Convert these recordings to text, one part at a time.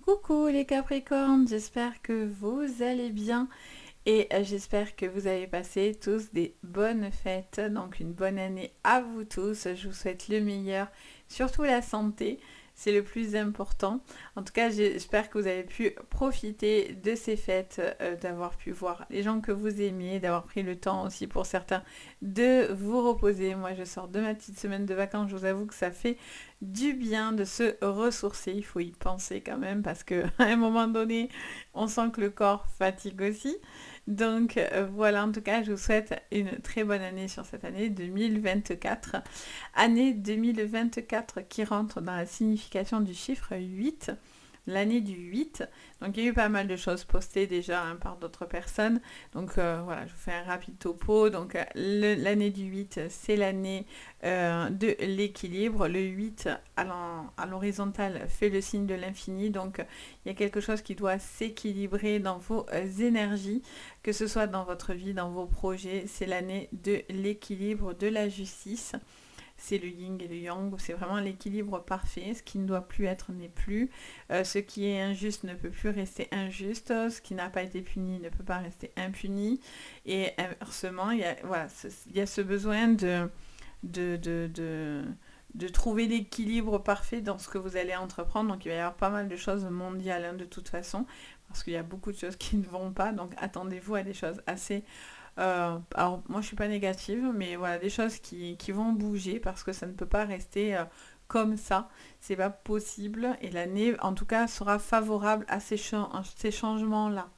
Coucou les Capricornes, j'espère que vous allez bien et j'espère que vous avez passé tous des bonnes fêtes, donc une bonne année à vous tous. Je vous souhaite le meilleur, surtout la santé, c'est le plus important. En tout cas, j'espère que vous avez pu profiter de ces fêtes, d'avoir pu voir les gens que vous aimiez, d'avoir pris le temps aussi pour certains de vous reposer. Moi, je sors de ma petite semaine de vacances, je vous avoue que ça fait du bien de se ressourcer. Il faut y penser quand même parce que à un moment donné, on sent que le corps fatigue aussi. Donc voilà, en tout cas, je vous souhaite une très bonne année sur cette année 2024. Année 2024 qui rentre dans la signification du chiffre 8, l'année du 8. Donc il y a eu pas mal de choses postées déjà par d'autres personnes. Donc voilà, je vous fais un rapide topo. Donc l'année du 8, c'est l'année de l'équilibre. Le 8 à l'horizontale fait le signe de l'infini. Donc il y a quelque chose qui doit s'équilibrer dans vos énergies, que ce soit dans votre vie, dans vos projets. C'est l'année de l'équilibre, de la justice. C'est le yin et le yang, c'est vraiment l'équilibre parfait. Ce qui ne doit plus être n'est plus. Ce qui est injuste ne peut plus rester injuste. Ce qui n'a pas été puni ne peut pas rester impuni. Et inversement, il y a ce besoin de, de, de, de trouver l'équilibre parfait dans ce que vous allez entreprendre. Donc il va y avoir pas mal de choses mondiales de toute façon, parce qu'il y a beaucoup de choses qui ne vont pas. Donc attendez-vous à des choses assez alors moi je suis pas négative, mais voilà, des choses qui vont bouger parce que ça ne peut pas rester comme ça, c'est pas possible et l'année en tout cas sera favorable à ces changements-là.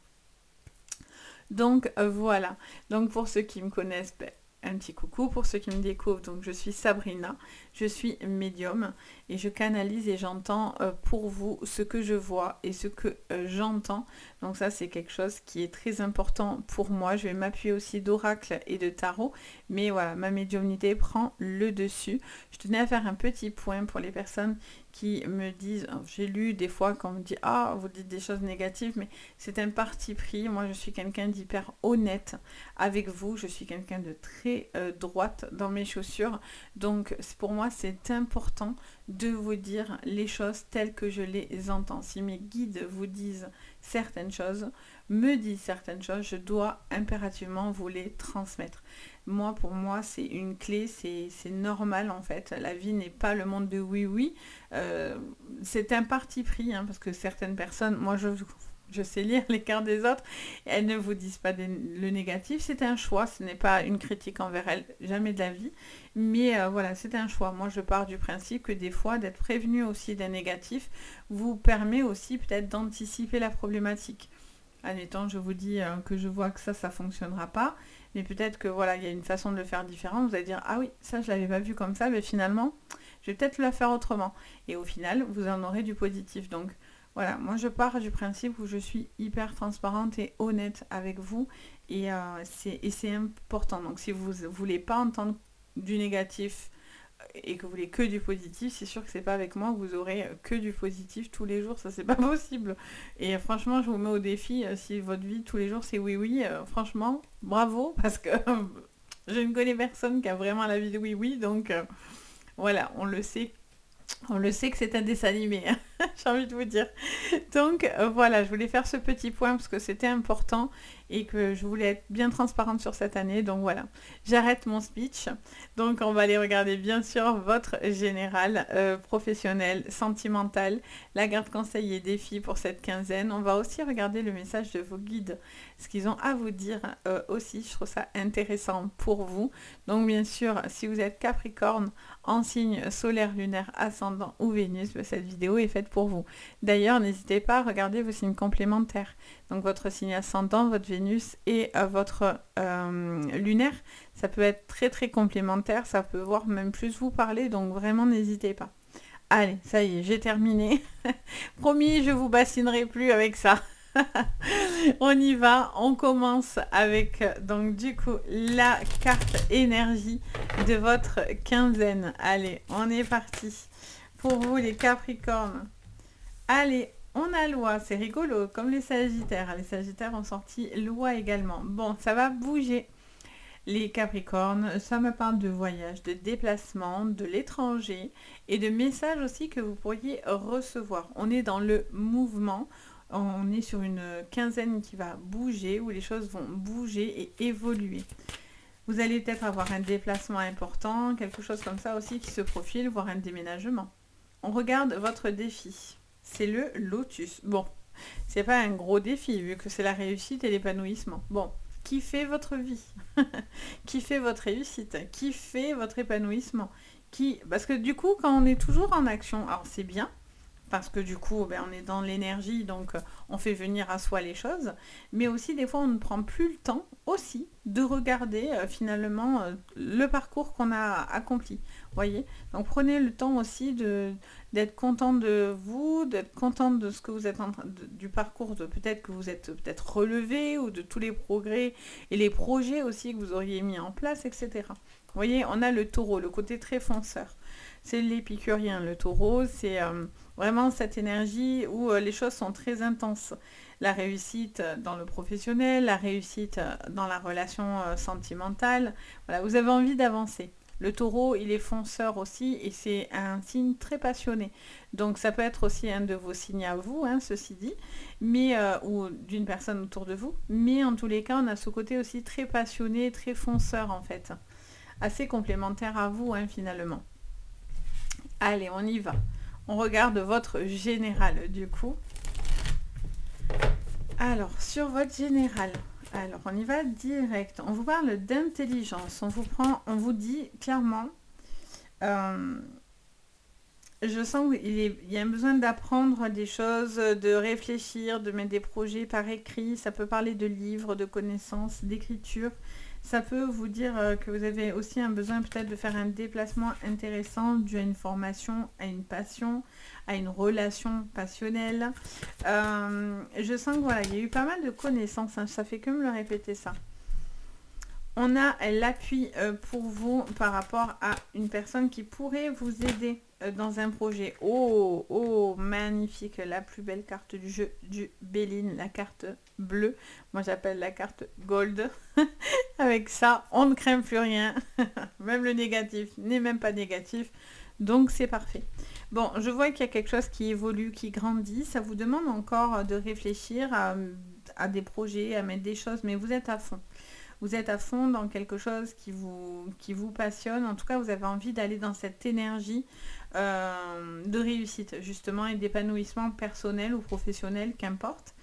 Donc voilà, donc pour ceux qui me connaissent, un petit coucou, pour ceux qui me découvrent, donc je suis Sabrina, je suis médium et je canalise et j'entends pour vous ce que je vois et ce que j'entends. Donc ça c'est quelque chose qui est très important pour moi. Je vais m'appuyer aussi d'oracle et de tarot, mais voilà, ma médiumnité prend le dessus. Je tenais à faire un petit point pour les personnes qui me disent, j'ai lu des fois quand on me dit ah vous dites des choses négatives, mais c'est un parti pris. Moi je suis quelqu'un d'hyper honnête avec vous, je suis quelqu'un de très droite dans mes chaussures, donc pour moi c'est important de vous dire les choses telles que je les entends. Si mes guides vous disent certaines choses, me disent certaines choses, je dois impérativement vous les transmettre. Moi, pour moi, c'est une clé, c'est normal en fait. La vie n'est pas le monde de oui-oui. C'est un parti pris, hein, parce que certaines personnes, moi je sais lire les cartes des autres, elles ne vous disent pas le négatif, c'est un choix, ce n'est pas une critique envers elles, jamais de la vie, mais voilà, c'est un choix. Moi je pars du principe que des fois d'être prévenu aussi d'un négatif vous permet aussi peut-être d'anticiper la problématique. Admettons, je vous dis que je vois que ça fonctionnera pas, mais peut-être que voilà, il y a une façon de le faire différente, vous allez dire ah oui, ça je l'avais pas vu comme ça, mais finalement, je vais peut-être le faire autrement. Et au final, vous en aurez du positif. Donc voilà, moi je pars du principe où je suis hyper transparente et honnête avec vous, et c'est important. Donc si vous ne voulez pas entendre du négatif et que vous voulez que du positif, c'est sûr que c'est pas avec moi que vous aurez que du positif tous les jours, ça c'est pas possible. Et franchement, je vous mets au défi, si votre vie tous les jours c'est oui oui, franchement, bravo, parce que je ne connais personne qui a vraiment la vie de oui oui, donc voilà, on le sait que c'est un dessin animé, hein, j'ai envie de vous dire. Donc voilà, je voulais faire ce petit point parce que c'était important et que je voulais être bien transparente sur cette année. Donc voilà, j'arrête mon speech. Donc on va aller regarder bien sûr votre général professionnel, sentimental, la garde conseil et défi pour cette quinzaine. On va aussi regarder le message de vos guides, ce qu'ils ont à vous dire aussi. Je trouve ça intéressant pour vous. Donc bien sûr, si vous êtes Capricorne en signe solaire, lunaire, ascendant ou Vénus, cette vidéo est faite pour vous. D'ailleurs, n'hésitez pas à regarder vos signes complémentaires. Donc votre signe ascendant, votre Vénus et votre lunaire, ça peut être très très complémentaire, ça peut voir même plus vous parler, donc vraiment n'hésitez pas. Allez, ça y est, j'ai terminé. Promis, je vous bassinerai plus avec ça. On y va, on commence avec donc du coup la carte énergie de votre quinzaine. Allez, on est parti. Pour vous les Capricornes. Allez, on a loi, c'est rigolo, comme les Sagittaires. Les Sagittaires ont sorti loi également. Bon, ça va bouger. Les Capricornes, ça me parle de voyage, de déplacement, de l'étranger et de messages aussi que vous pourriez recevoir. On est dans le mouvement, on est sur une quinzaine qui va bouger, où les choses vont bouger et évoluer. Vous allez peut-être avoir un déplacement important, quelque chose comme ça aussi qui se profile, voire un déménagement. On regarde votre défi. C'est le lotus. Bon, c'est pas un gros défi vu que c'est la réussite et l'épanouissement. Bon, kiffez votre vie. Kiffez votre réussite. Kiffez votre épanouissement. Parce que du coup, quand on est toujours en action, alors c'est bien, parce que du coup, on est dans l'énergie, donc on fait venir à soi les choses. Mais aussi, des fois, on ne prend plus le temps aussi de regarder finalement le parcours qu'on a accompli. Voyez. Donc prenez le temps aussi d'être content de vous, d'être content de ce que vous êtes du parcours, de peut-être que vous êtes peut-être relevé, ou de tous les progrès et les projets aussi que vous auriez mis en place, etc. Vous voyez, on a le taureau, le côté très fonceur. C'est l'épicurien, le taureau, c'est vraiment cette énergie où les choses sont très intenses. La réussite dans le professionnel, la réussite dans la relation sentimentale. Voilà, vous avez envie d'avancer. Le taureau, il est fonceur aussi et c'est un signe très passionné. Donc ça peut être aussi un de vos signes à vous, hein, ceci dit, mais ou d'une personne autour de vous. Mais en tous les cas, on a ce côté aussi très passionné, très fonceur en fait. Assez complémentaire à vous, hein, finalement. Allez, on y va. On regarde votre général du coup. Alors, sur votre général, alors on y va direct. On vous parle d'intelligence. On vous dit clairement, je sens qu'il y a un besoin d'apprendre des choses, de réfléchir, de mettre des projets par écrit. Ça peut parler de livres, de connaissances, d'écriture. Ça peut vous dire que vous avez aussi un besoin peut-être de faire un déplacement intéressant dû à une formation, à une passion, à une relation passionnelle. Je sens que voilà, il y a eu pas mal de connaissances, hein, ça fait que me le répéter ça. On a l'appui pour vous par rapport à une personne qui pourrait vous aider dans un projet. Oh, oh, magnifique, la plus belle carte du jeu du Béline, la carte bleue. Moi, j'appelle la carte gold. Avec ça, on ne craint plus rien. Même le négatif n'est même pas négatif. Donc, c'est parfait. Bon, je vois qu'il y a quelque chose qui évolue, qui grandit. Ça vous demande encore de réfléchir à des projets, à mettre des choses, mais vous êtes à fond. Vous êtes à fond dans quelque chose qui vous passionne. En tout cas, vous avez envie d'aller dans cette énergie de réussite, justement, et d'épanouissement personnel ou professionnel, qu'importe.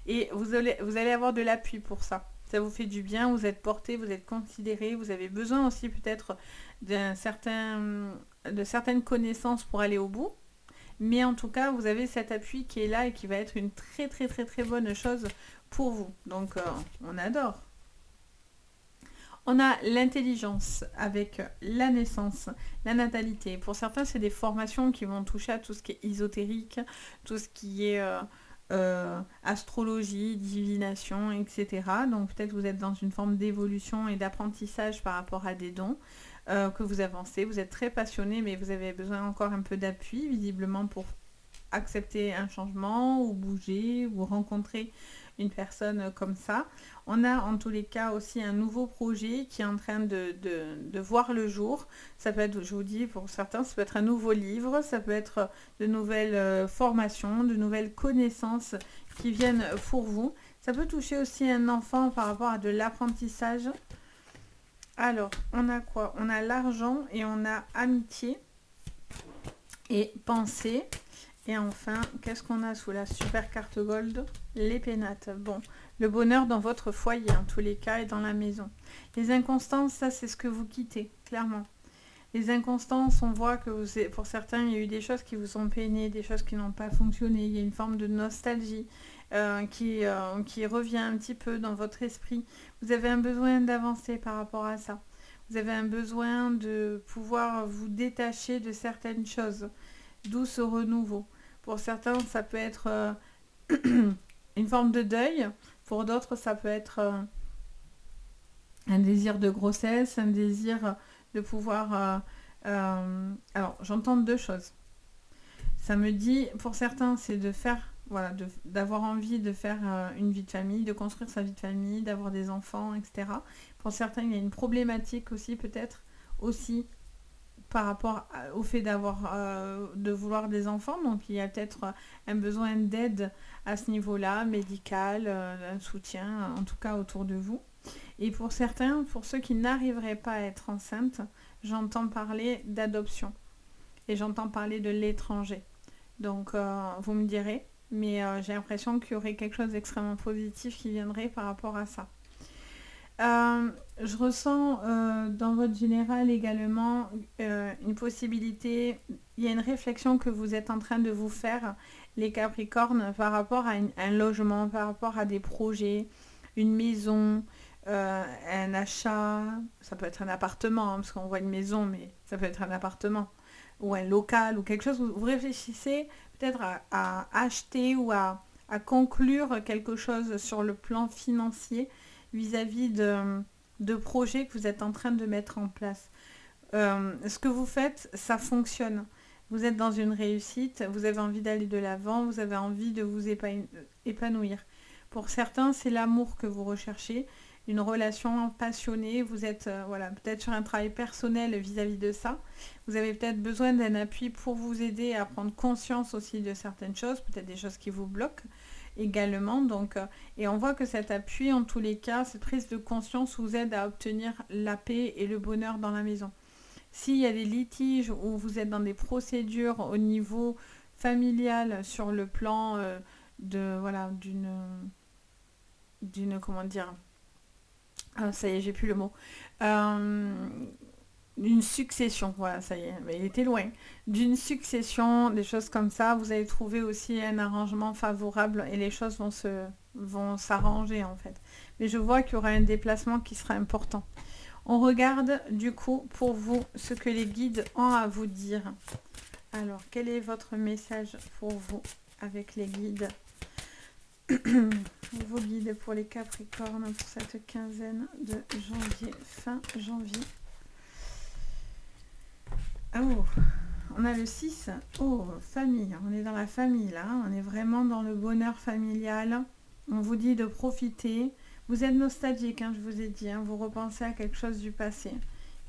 Et vous allez avoir de l'appui pour ça. Ça vous fait du bien, vous êtes porté, vous êtes considéré, vous avez besoin aussi peut-être de certaines connaissances pour aller au bout. Mais en tout cas, vous avez cet appui qui est là et qui va être une très très très très bonne chose pour vous. Donc, on adore. On a l'intelligence avec la naissance, la natalité. Pour certains, c'est des formations qui vont toucher à tout ce qui est ésotérique, tout ce qui est astrologie, divination, etc. Donc peut-être vous êtes dans une forme d'évolution et d'apprentissage par rapport à des dons que vous avancez. Vous êtes très passionné, mais vous avez besoin encore un peu d'appui, visiblement, pour accepter un changement ou bouger ou rencontrer une personne comme ça. On a en tous les cas aussi un nouveau projet qui est en train de voir le jour. Ça peut être, je vous dis, pour certains, ça peut être un nouveau livre, ça peut être de nouvelles formations, de nouvelles connaissances qui viennent pour vous. Ça peut toucher aussi un enfant par rapport à de l'apprentissage. Alors, on a quoi? On a l'argent et on a amitié et pensée. Et enfin, qu'est-ce qu'on a sous la super carte gold? Les pénates. Bon, le bonheur dans votre foyer, en tous les cas, et dans la maison. Les inconstances, ça, c'est ce que vous quittez, clairement. Les inconstances, on voit que pour certains, il y a eu des choses qui vous ont peiné, des choses qui n'ont pas fonctionné. Il y a une forme de nostalgie qui revient un petit peu dans votre esprit. Vous avez un besoin d'avancer par rapport à ça. Vous avez un besoin de pouvoir vous détacher de certaines choses, d'où ce renouveau. Pour certains, ça peut être une forme de deuil. Pour d'autres, ça peut être un désir de grossesse, un désir de pouvoir... alors, j'entends deux choses. Ça me dit, pour certains, c'est de faire voilà, d'avoir envie de faire une vie de famille, de construire sa vie de famille, d'avoir des enfants, etc. Pour certains, il y a une problématique aussi peut-être aussi par rapport au fait de vouloir des enfants. Donc il y a peut-être un besoin d'aide à ce niveau-là, médical, un soutien, en tout cas autour de vous. Et pour certains, pour ceux qui n'arriveraient pas à être enceintes, j'entends parler d'adoption. Et j'entends parler de l'étranger. Donc vous me direz, mais j'ai l'impression qu'il y aurait quelque chose d'extrêmement positif qui viendrait par rapport à ça. Je ressens dans votre général également une possibilité, il y a une réflexion que vous êtes en train de vous faire, les Capricornes, par rapport à un logement, par rapport à des projets, une maison, un achat, ça peut être un appartement, hein, parce qu'on voit une maison, mais ça peut être un appartement, ou un local, ou quelque chose, vous réfléchissez peut-être à acheter ou à conclure quelque chose sur le plan financier vis-à-vis de projets que vous êtes en train de mettre en place. Ce que vous faites, ça fonctionne. Vous êtes dans une réussite, vous avez envie d'aller de l'avant, vous avez envie de vous épanouir. Pour certains, c'est l'amour que vous recherchez, une relation passionnée, vous êtes voilà, peut-être sur un travail personnel vis-à-vis de ça. Vous avez peut-être besoin d'un appui pour vous aider à prendre conscience aussi de certaines choses, peut-être des choses qui vous bloquent également. Donc, et on voit que cet appui, en tous les cas, cette prise de conscience vous aide à obtenir la paix et le bonheur dans la maison. S'il y a des litiges ou vous êtes dans des procédures au niveau familial sur le plan de voilà d'une comment dire, ah, ça y est, j'ai plus le mot, d'une succession, voilà, ça y est, mais il était loin, d'une succession, des choses comme ça, vous allez trouver aussi un arrangement favorable et les choses vont s'arranger en fait. Mais je vois qu'il y aura un déplacement qui sera important. On regarde du coup pour vous ce que les guides ont à vous dire. Alors, quel est votre message pour vous avec les guides? Vos guides pour les Capricornes pour cette quinzaine de janvier, fin janvier. Oh, on a le 6. Oh, famille. On est dans la famille là. On est vraiment dans le bonheur familial. On vous dit de profiter. Vous êtes nostalgique, hein, je vous ai dit. Hein, vous repensez à quelque chose du passé.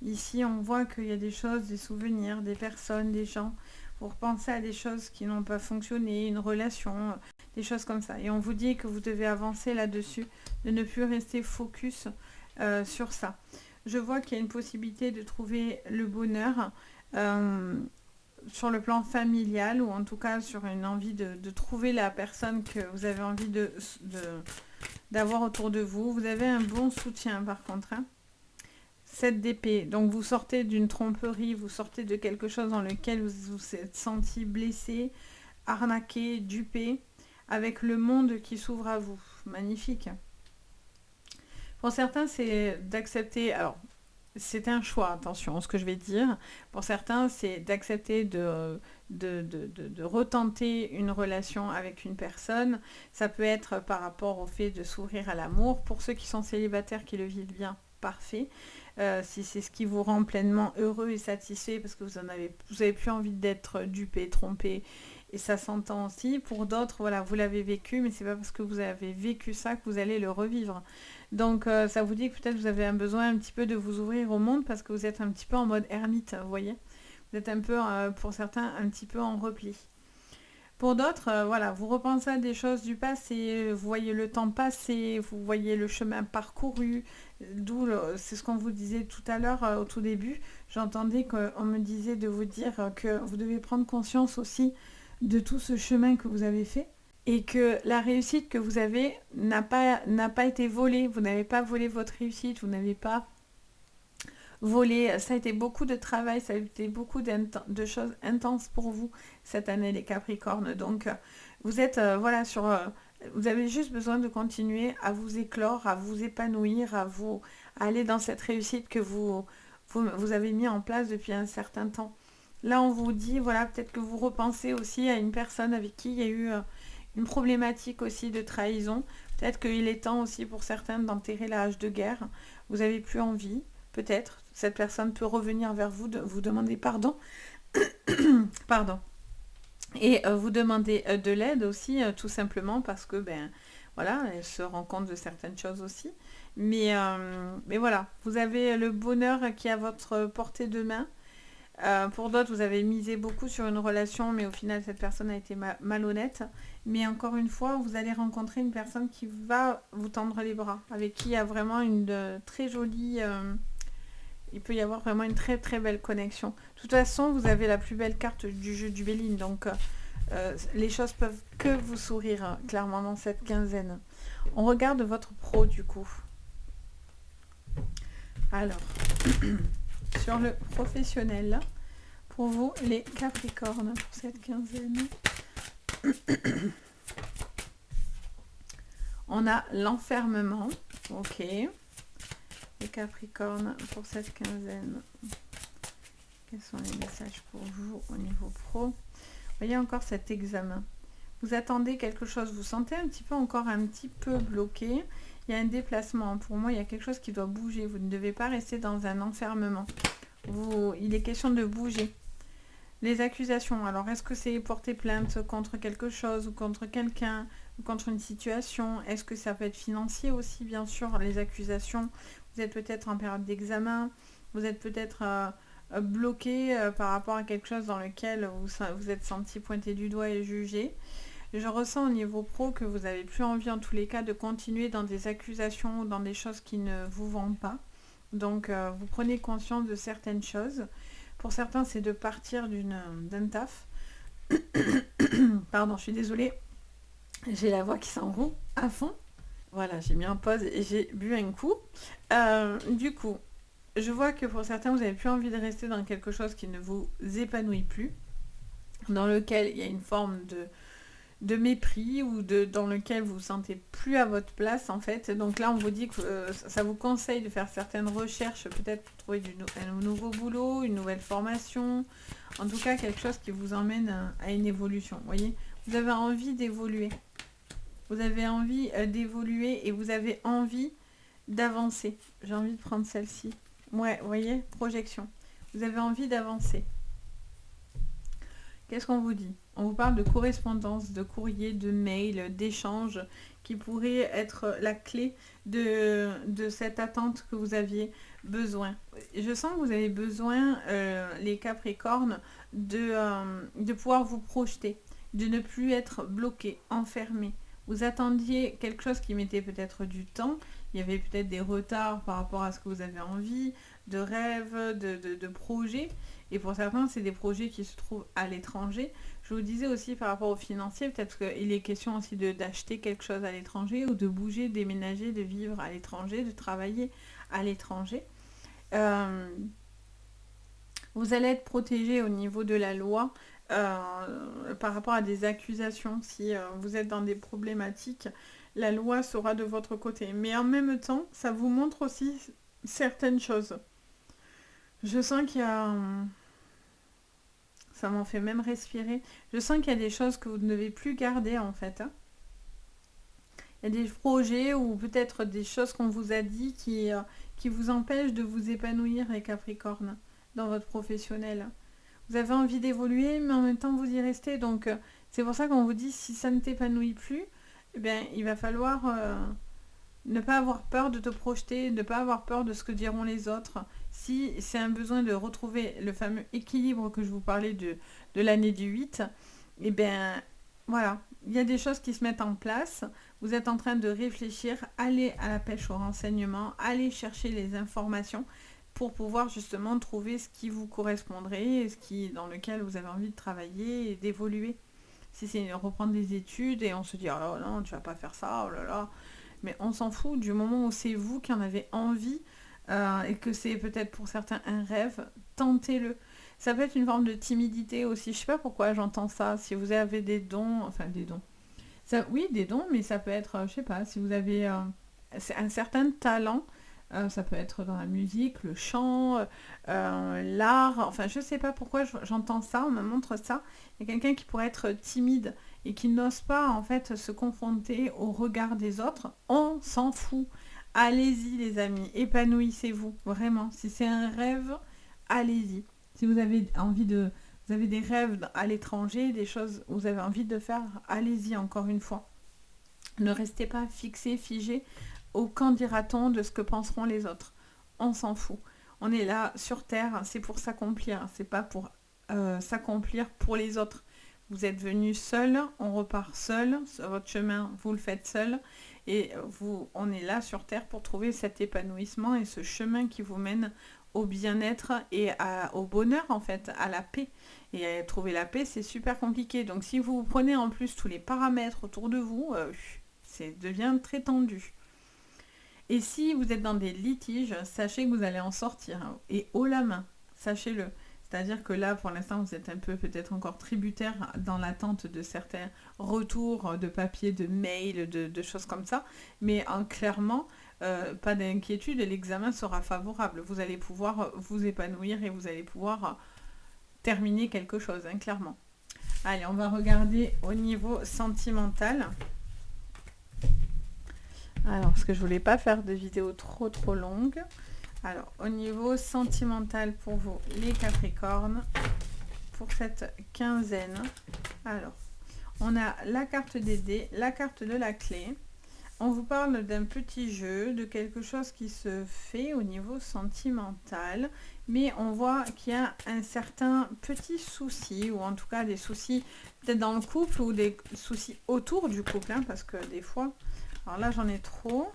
Ici, on voit qu'il y a des choses, des souvenirs, des personnes, des gens. Vous repensez à des choses qui n'ont pas fonctionné, une relation, des choses comme ça. Et on vous dit que vous devez avancer là-dessus, de ne plus rester focus sur ça. Je vois qu'il y a une possibilité de trouver le bonheur sur le plan familial ou en tout cas sur une envie de trouver la personne que vous avez envie d'avoir autour de vous. Vous avez un bon soutien par contre. 7 d'épée. Donc vous sortez d'une tromperie, vous sortez de quelque chose dans lequel vous vous êtes senti blessé, arnaqué, dupé, avec le monde qui s'ouvre à vous. Magnifique. Pour certains, c'est d'accepter... Alors, c'est un choix, attention, ce que je vais dire. Pour certains, c'est d'accepter de retenter une relation avec une personne. Ça peut être par rapport au fait de s'ouvrir à l'amour. Pour ceux qui sont célibataires, qui le vivent bien, parfait. Si c'est ce qui vous rend pleinement heureux et satisfait, parce que vous avez plus envie d'être dupé, trompé, et ça s'entend aussi. Pour d'autres, voilà, vous l'avez vécu, mais c'est pas parce que vous avez vécu ça que vous allez le revivre. Donc ça vous dit que peut-être vous avez un besoin un petit peu de vous ouvrir au monde parce que vous êtes un petit peu en mode ermite, vous voyez. Vous êtes un peu, pour certains, un petit peu en repli. Pour d'autres, voilà, vous repensez à des choses du passé, vous voyez le temps passé, vous voyez le chemin parcouru, c'est ce qu'on vous disait tout à l'heure au tout début. J'entendais qu'on me disait de vous dire que vous devez prendre conscience aussi de tout ce chemin que vous avez fait et que la réussite que vous avez n'a pas été volée. Vous n'avez pas volé votre réussite, vous n'avez pas volé. Ça a été beaucoup de travail, ça a été beaucoup de choses intenses pour vous cette année, les Capricornes. Donc, vous êtes, voilà, vous avez juste besoin de continuer à vous éclore, à vous épanouir, à aller dans cette réussite que vous avez mis en place depuis un certain temps. Là, on vous dit, voilà, peut-être que vous repensez aussi à une personne avec qui il y a eu une problématique aussi de trahison. Peut-être qu'il est temps aussi pour certains d'enterrer la hache de guerre. Vous n'avez plus envie, peut-être. Cette personne peut revenir vers vous, de vous demander pardon. Pardon. Et vous demandez de l'aide aussi, tout simplement parce que, ben, voilà, elle se rend compte de certaines choses aussi. Mais voilà, vous avez le bonheur qui est à votre portée de main. Pour d'autres, vous avez misé beaucoup sur une relation, mais au final, cette personne a été malhonnête. Mais encore une fois, vous allez rencontrer une personne qui va vous tendre les bras, avec qui il y a vraiment une très jolie... il peut y avoir vraiment une très très belle connexion. De toute façon, vous avez la plus belle carte du jeu du Béline, donc les choses peuvent que vous sourire, hein, clairement, dans cette quinzaine. On regarde votre pro, du coup. Alors, sur le professionnel, pour vous, les Capricornes, pour cette quinzaine, on a l'enfermement. Ok. Les Capricornes, pour cette quinzaine, quels sont les messages pour vous au niveau pro? Vous voyez encore cet examen. Vous attendez quelque chose, vous sentez un petit peu encore un petit peu bloqué. Il y a un déplacement. Pour moi, il y a quelque chose qui doit bouger. Vous ne devez pas rester dans un enfermement. Il est question de bouger. Les accusations. Alors, est-ce que c'est porter plainte contre quelque chose ou contre quelqu'un ou contre une situation? Est-ce que ça peut être financier aussi, bien sûr, les accusations? Vous êtes peut-être en période d'examen. Vous êtes peut-être bloqué par rapport à quelque chose dans lequel vous êtes senti pointé du doigt et jugé. Je ressens au niveau pro que vous n'avez plus envie en tous les cas de continuer dans des accusations ou dans des choses qui ne vous vont pas. Donc vous prenez conscience de certaines choses. Pour certains, c'est de partir d'un taf. Pardon, je suis désolée. J'ai la voix qui s'enroule à fond. Voilà, j'ai mis en pause et j'ai bu un coup. Du coup, je vois que pour certains, vous n'avez plus envie de rester dans quelque chose qui ne vous épanouit plus, dans lequel il y a une forme de mépris ou dans lequel vous vous sentez plus à votre place en fait. Donc là on vous dit que ça vous conseille de faire certaines recherches, peut-être pour trouver un nouveau boulot, une nouvelle formation, en tout cas quelque chose qui vous emmène à une évolution. Vous voyez, vous avez envie d'évoluer, vous avez envie d'évoluer et vous avez envie d'avancer. J'ai envie de prendre celle-ci. Ouais, vous voyez, projection. Vous avez envie d'avancer. Qu'est-ce qu'on vous dit? On vous parle de correspondance, de courrier, de mail, d'échanges qui pourraient être la clé de cette attente que vous aviez besoin. Je sens que vous avez besoin, les Capricornes, de pouvoir vous projeter, de ne plus être bloqué, enfermé. Vous attendiez quelque chose qui mettait peut-être du temps, il y avait peut-être des retards par rapport à ce que vous avez envie, de rêves, de projets. Et pour certains, c'est des projets qui se trouvent à l'étranger. Je vous disais aussi par rapport aux financiers, peut-être qu'il est question aussi d'acheter quelque chose à l'étranger ou de bouger, déménager, de vivre à l'étranger, de travailler à l'étranger. Vous allez être protégé au niveau de la loi par rapport à des accusations. Si vous êtes dans des problématiques, la loi sera de votre côté. Mais en même temps, ça vous montre aussi certaines choses. Je sens qu'il y a... Ça m'en fait même respirer. Je sens qu'il y a des choses que vous ne devez plus garder en fait. Hein. Il y a des projets ou peut-être des choses qu'on vous a dit qui vous empêchent de vous épanouir, les Capricornes, dans votre professionnel. Vous avez envie d'évoluer, mais en même temps vous y restez. Donc c'est pour ça qu'on vous dit, si ça ne t'épanouit plus, eh bien, il va falloir ne pas avoir peur de te projeter, ne pas avoir peur de ce que diront les autres. Si c'est un besoin de retrouver le fameux équilibre que je vous parlais de l'année du 8, eh bien voilà, il y a des choses qui se mettent en place. Vous êtes en train de réfléchir, allez à la pêche au renseignement, allez chercher les informations pour pouvoir justement trouver ce qui vous correspondrait, dans lequel vous avez envie de travailler et d'évoluer. Si c'est reprendre des études et on se dit oh non, tu vas pas faire ça, oh là là. Mais on s'en fout du moment où c'est vous qui en avez envie et que c'est peut-être pour certains un rêve, tentez-le. Ça peut être une forme de timidité aussi. Je sais pas pourquoi j'entends ça. Si vous avez des dons, enfin des dons. Ça, oui, des dons, mais ça peut être, je sais pas, si vous avez un certain talent, ça peut être dans la musique, le chant, l'art, enfin je sais pas pourquoi j'entends ça, on me montre ça. Il y a quelqu'un qui pourrait être timide et qui n'ose pas en fait se confronter au regard des autres. On s'en fout. Allez-y les amis, épanouissez-vous, vraiment. Si c'est un rêve, allez-y. Si vous avez envie de Vous avez des rêves à l'étranger, des choses que vous avez envie de faire, allez-y encore une fois. Ne restez pas fixé, figé au qu'en dira-t-on de ce que penseront les autres. On s'en fout. On est là sur Terre, c'est pour s'accomplir, c'est pas pour s'accomplir pour les autres. Vous êtes venu seul, on repart seul, votre chemin, vous le faites seul, et on est là sur Terre pour trouver cet épanouissement et ce chemin qui vous mène au bien-être et au bonheur en fait, à la paix. Et trouver la paix, c'est super compliqué. Donc si vous prenez en plus tous les paramètres autour de vous, ça devient très tendu. Et si vous êtes dans des litiges, sachez que vous allez en sortir, hein, et haut la main, sachez-le. C'est-à-dire que là, pour l'instant, vous êtes un peu peut-être encore tributaire dans l'attente de certains retours de papier, de mails, de choses comme ça. Mais clairement, pas d'inquiétude, l'examen sera favorable. Vous allez pouvoir vous épanouir et vous allez pouvoir terminer quelque chose, hein, clairement. Allez, on va regarder au niveau sentimental. Alors, parce que je voulais pas faire de vidéo trop longue. Alors, au niveau sentimental pour vous, les Capricornes, pour cette quinzaine. Alors, on a la carte des dés, la carte de la clé. On vous parle d'un petit jeu, de quelque chose qui se fait au niveau sentimental, mais on voit qu'il y a un certain petit souci, ou en tout cas des soucis peut-être dans le couple, ou des soucis autour du couple, hein, parce que des fois, alors là j'en ai trop,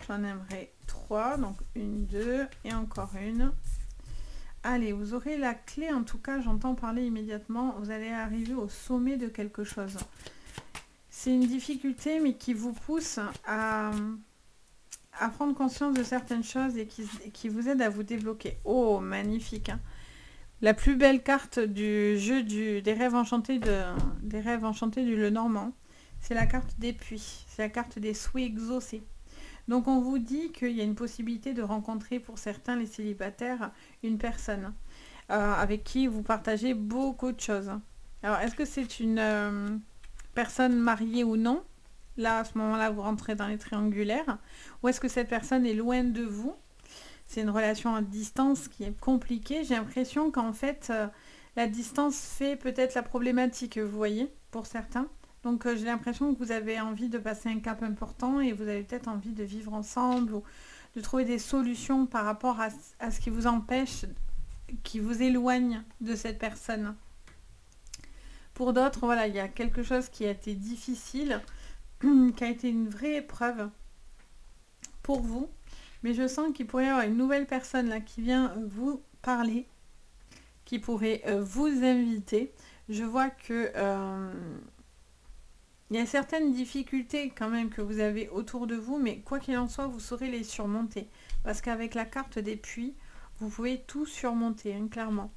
j'en aimerais 3, donc 1, 2, et encore une. Allez, vous aurez la clé, en tout cas j'entends parler immédiatement, vous allez arriver au sommet de quelque chose. C'est une difficulté, mais qui vous pousse à prendre conscience de certaines choses et qui vous aide à vous débloquer. Oh, magnifique, hein. La plus belle carte du jeu des rêves enchantés du Lenormand, c'est la carte des puits. C'est la carte des souhaits exaucés. Donc on vous dit qu'il y a une possibilité de rencontrer pour certains, les célibataires, une personne avec qui vous partagez beaucoup de choses. Alors, est-ce que c'est une personne mariée ou non? Là, à ce moment-là, vous rentrez dans les triangulaires. Ou est-ce que cette personne est loin de vous? C'est une relation à distance qui est compliquée. J'ai l'impression qu'en fait, la distance fait peut-être la problématique, vous voyez, pour certains. Donc, j'ai l'impression que vous avez envie de passer un cap important et vous avez peut-être envie de vivre ensemble ou de trouver des solutions par rapport à ce qui vous empêche, qui vous éloigne de cette personne. Pour d'autres, voilà, il y a quelque chose qui a été difficile, qui a été une vraie épreuve pour vous. Mais je sens qu'il pourrait y avoir une nouvelle personne là qui vient vous parler, qui pourrait vous inviter. Je vois que il y a certaines difficultés quand même que vous avez autour de vous, mais quoi qu'il en soit, vous saurez les surmonter. Parce qu'avec la carte des puits, vous pouvez tout surmonter, hein, clairement.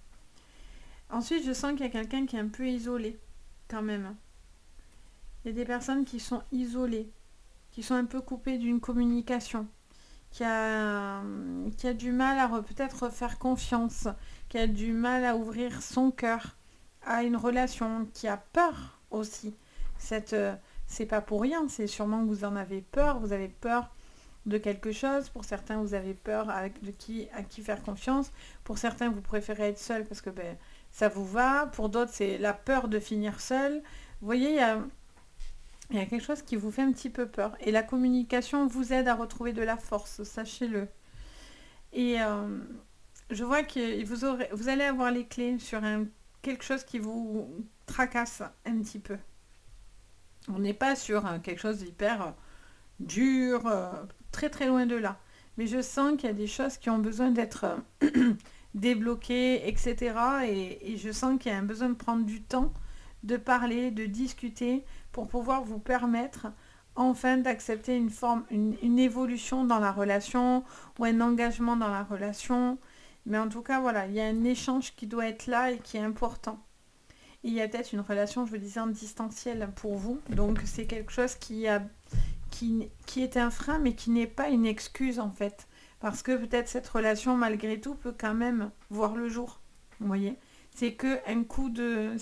Ensuite, je sens qu'il y a quelqu'un qui est un peu isolé, quand même. Il y a des personnes qui sont isolées, qui sont un peu coupées d'une communication, qui a du mal à peut-être faire confiance, qui a du mal à ouvrir son cœur à une relation, qui a peur aussi. C'est pas pour rien, c'est sûrement que vous en avez peur, vous avez peur de quelque chose. Pour certains, vous avez peur à qui faire confiance. Pour certains, vous préférez être seul parce que ça vous va. Pour d'autres, c'est la peur de finir seul. Vous voyez, il y a quelque chose qui vous fait un petit peu peur. Et la communication vous aide à retrouver de la force, sachez-le. Et je vois que vous allez avoir les clés sur quelque chose qui vous tracasse un petit peu. On n'est pas sur quelque chose d'hyper dur, très très loin de là. Mais je sens qu'il y a des choses qui ont besoin d'être débloquées, etc. Et je sens qu'il y a un besoin de prendre du temps, de parler, de discuter, pour pouvoir vous permettre enfin d'accepter une évolution dans la relation ou un engagement dans la relation. Mais en tout cas, voilà, il y a un échange qui doit être là et qui est important. Et il y a peut-être une relation, je vous disais, en distanciel pour vous. Donc c'est quelque chose qui est un frein, mais qui n'est pas une excuse en fait. Parce que peut-être cette relation, malgré tout, peut quand même voir le jour. Vous voyez, c'est que un coup de...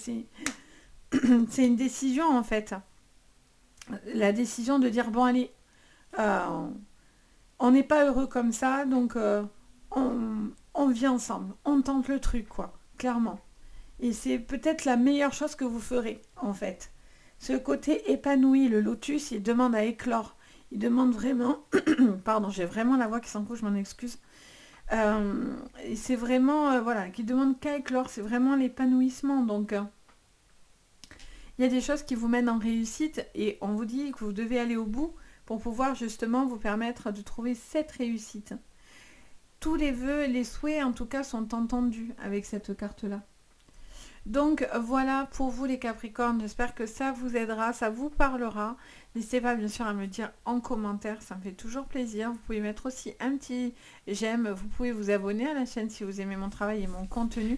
C'est une décision en fait. La décision de dire, bon allez, on n'est pas heureux comme ça, donc on vit ensemble. On tente le truc, quoi, clairement. Et c'est peut-être la meilleure chose que vous ferez, en fait. Ce côté épanoui, le lotus, il demande à éclore. Il demande vraiment... Pardon, j'ai vraiment la voix qui s'encouche, je m'en excuse. Et c'est vraiment, voilà, qui demande qu'à éclore. C'est vraiment l'épanouissement. Donc, il y a des choses qui vous mènent en réussite et on vous dit que vous devez aller au bout pour pouvoir justement vous permettre de trouver cette réussite. Tous les vœux, les souhaits en tout cas sont entendus avec cette carte-là. Donc voilà pour vous les Capricornes, j'espère que ça vous aidera, ça vous parlera. N'hésitez pas bien sûr à me dire en commentaire, ça me fait toujours plaisir. Vous pouvez mettre aussi un petit j'aime, vous pouvez vous abonner à la chaîne si vous aimez mon travail et mon contenu.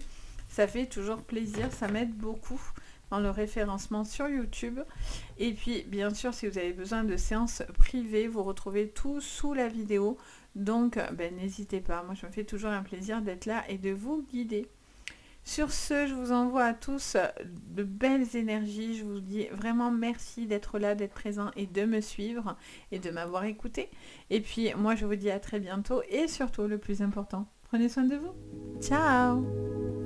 Ça fait toujours plaisir, ça m'aide beaucoup dans le référencement sur YouTube. Et puis bien sûr si vous avez besoin de séances privées, vous retrouvez tout sous la vidéo. Donc n'hésitez pas, moi je me fais toujours un plaisir d'être là et de vous guider. Sur ce, je vous envoie à tous de belles énergies. Je vous dis vraiment merci d'être là, d'être présent et de me suivre et de m'avoir écouté. Et puis moi, je vous dis à très bientôt et surtout, le plus important, prenez soin de vous. Ciao!